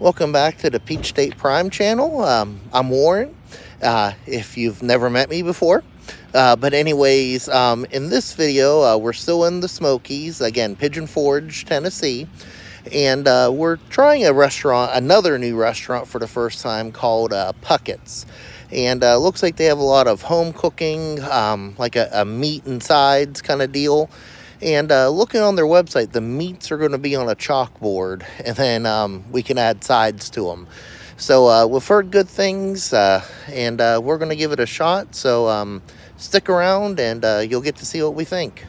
Welcome back to the Peach State Prime channel. I'm Warren, if you've never met me before. But anyways, in this video, we're still in the Smokies, again, Pigeon Forge, Tennessee. And we're trying another new restaurant for the first time called Puckett's. And looks like they have a lot of home cooking, like a meat and sides kind of deal. And looking on their website, the meats are going to be on a chalkboard, and then we can add sides to them. So we've heard good things, and we're going to give it a shot. So stick around, and you'll get to see what we think.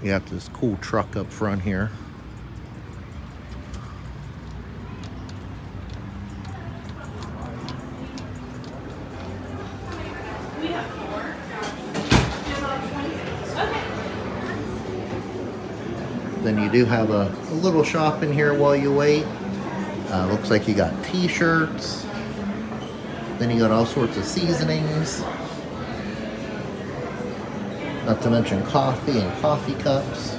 You got this cool truck up front here. Then you do have a little shop in here while you wait. Looks like you got t-shirts. Then you got all sorts of seasonings. Not to mention coffee and coffee cups.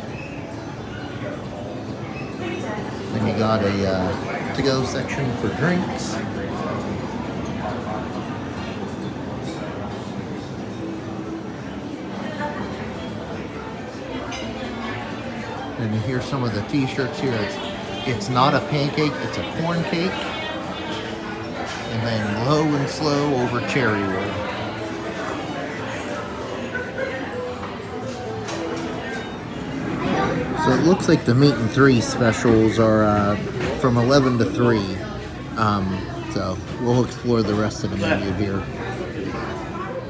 Then you got a to-go section for drinks. And you hear some of the t-shirts here. It's not a pancake, it's a corn cake. And then low and slow over cherrywood. So it looks like the meat and three specials are from 11 to 3. So we'll explore the rest of the menu here.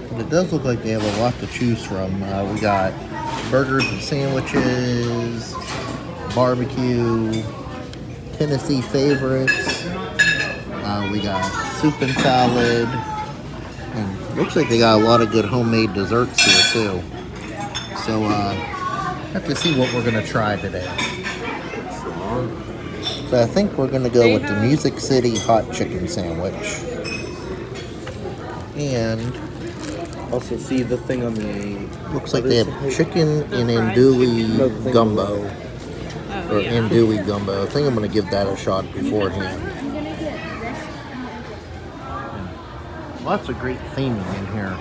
But it does look like they have a lot to choose from. We got burgers and sandwiches, barbecue, Tennessee favorites. We got soup and salad. And looks like they got a lot of good homemade desserts here too. So have to see what we're going to try today. So I think we're going to go with the Music City hot chicken sandwich. And also see the thing on the... looks like they have chicken and andouille gumbo. Or andouille gumbo. I think I'm going to give that a shot beforehand. Lots of great theming in here.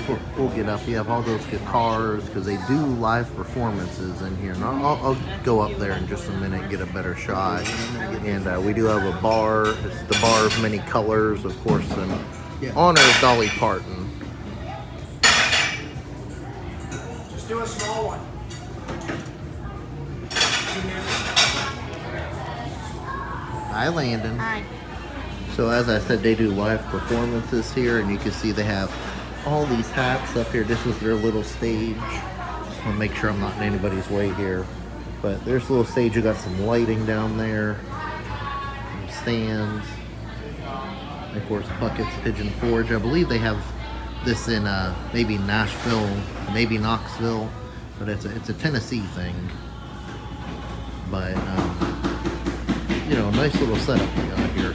And we'll get up. You have all those guitars because they do live performances in here. And I'll go up there in just a minute and get a better shot. And we do have a bar. It's the bar of many colors, of course, in honor of Dolly Parton. Just do a small one. Hi, Landon. Hi. So as I said, they do live performances here, and you can see they have all these hats up here. This is their little stage. Just want to make sure I'm not in anybody's way here. But there's a little stage. You got some lighting down there, some stands. And of course, Puckett's Pigeon Forge. I believe they have this in maybe Nashville, maybe Knoxville, but it's a Tennessee thing. But you know, nice little setup we got here.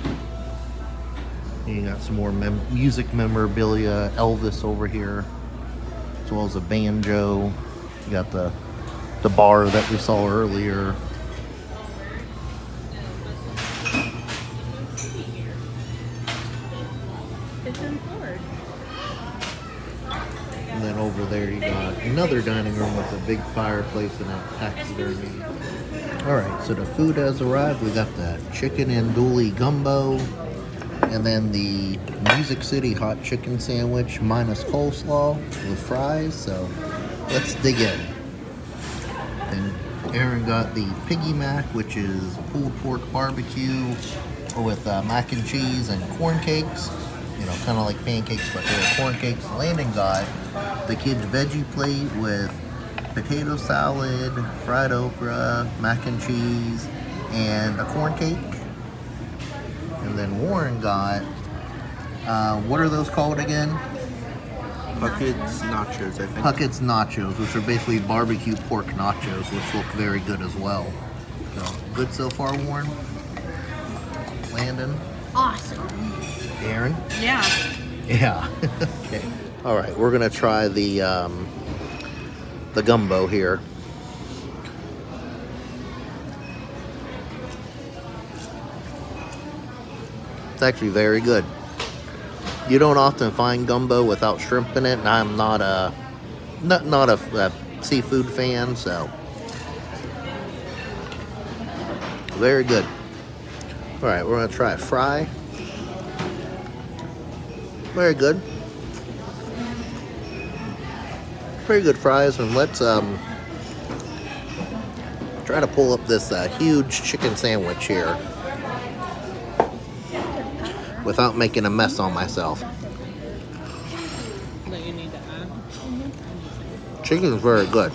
You got some more music memorabilia, Elvis over here, as well as a banjo. You got the bar that we saw earlier. Pigeon Forge. And then over there you got another dining room with a big fireplace and a taxidermy. Alright, so the food has arrived. We got the chicken andouille gumbo. And then the Music City hot chicken sandwich minus coleslaw with fries. So let's dig in. And Aaron got the Piggy Mac, which is pulled pork barbecue with mac and cheese and corn cakes. You know, kind of like pancakes, but they're corn cakes. Landon got the kids' veggie plate with potato salad, fried okra, mac and cheese, and a corn cake. And then Warren got, what are those called again? Puckett's nachos, I think. Puckett's nachos, which are basically barbecue pork nachos, which look very good as well. So, good so far, Warren? Landon? Awesome. Aaron? Yeah. Yeah. Okay. All right, we're gonna try the gumbo here. It's actually very good. You don't often find gumbo without shrimp in it, and I'm not a seafood fan, so very good. All right, we're gonna try a fry. Very good. Very good fries, and let's try to pull up this huge chicken sandwich here without making a mess on myself. That you need to add. Chicken is very good.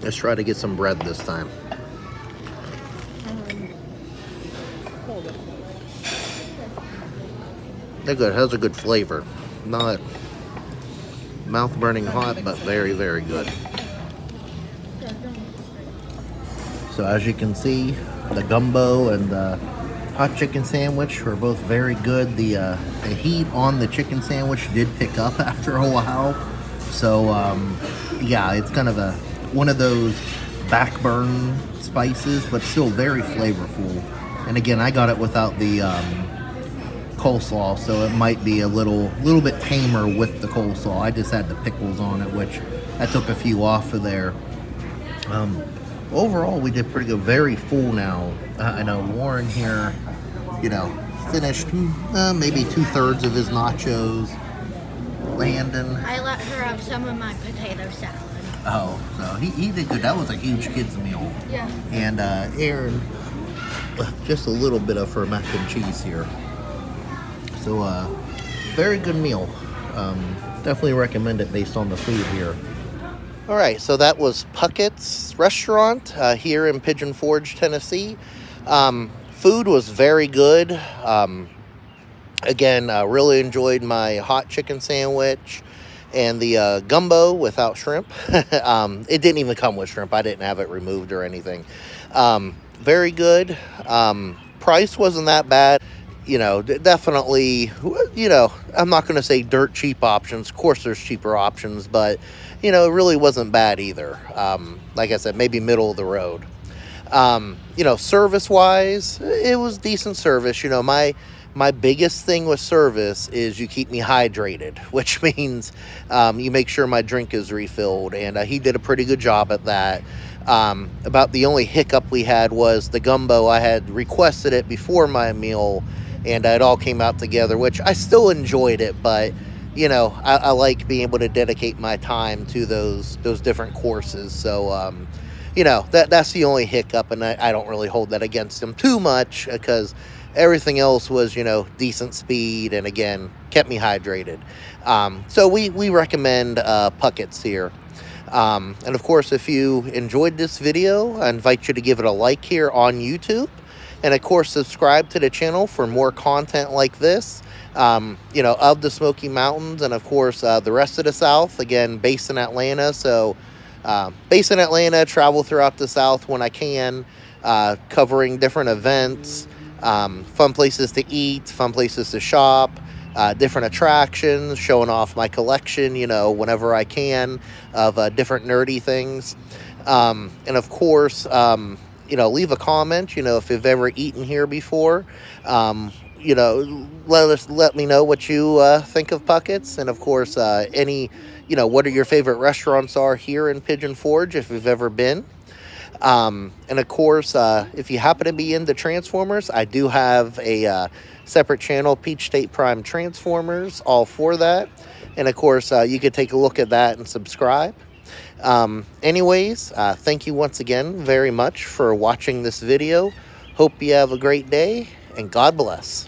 Let's try to get some bread this time. Hold it. They're good. It has a good flavor. Not mouth burning hot, but very, very good. So as you can see, the gumbo and the hot chicken sandwich were both very good. The heat on the chicken sandwich did pick up after a while. So yeah, it's kind of one of those backburn spices, but still very flavorful. And again, I got it without the coleslaw, so it might be a little bit tamer with the coleslaw. I just had the pickles on it, which I took a few off of there. Overall, we did pretty good. Very full now. I know Warren here, finished maybe 2/3 of his nachos. Landon. I let her have some of my potato salad. Oh, so he did good. That was a huge kid's meal. Yeah. And Aaron, just a little bit of her mac and cheese here. So, very good meal. Definitely recommend it based on the food here. All right, so that was Puckett's restaurant here in Pigeon Forge, Tennessee. Food was very good. Again, really enjoyed my hot chicken sandwich and the gumbo without shrimp. It didn't even come with shrimp. I didn't have it removed or anything. Very good. Price wasn't that bad. Definitely, I'm not going to say dirt cheap options. Of course, there's cheaper options, but, it really wasn't bad either. Like I said, maybe middle of the road. Service-wise, it was decent service. My biggest thing with service is you keep me hydrated, which means you make sure my drink is refilled, and he did a pretty good job at that. About the only hiccup we had was the gumbo. I had requested it before my meal, and it all came out together, which I still enjoyed it, but I like being able to dedicate my time to those different courses. So that's the only hiccup, and I don't really hold that against him too much, because everything else was decent speed, and again kept me hydrated. So we recommend Puckett's here. And of course, if you enjoyed this video, I invite you to give it a like here on YouTube. And of course, subscribe to the channel for more content like this, of the Smoky Mountains, and of course, the rest of the South. Again, based in Atlanta. So based in Atlanta, travel throughout the South when I can, covering different events, fun places to eat, fun places to shop, different attractions, showing off my collection, whenever I can, of different nerdy things. And of course, leave a comment, if you've ever eaten here before. Let me know what you think of Puckett's, and of course, what are your favorite restaurants are here in Pigeon Forge if you've ever been. And of course, if you happen to be into Transformers, I do have a separate channel, Peach State Prime Transformers, all for that. And of course, you could take a look at that and subscribe. Anyways, thank you once again very much for watching this video. Hope you have a great day, and God bless.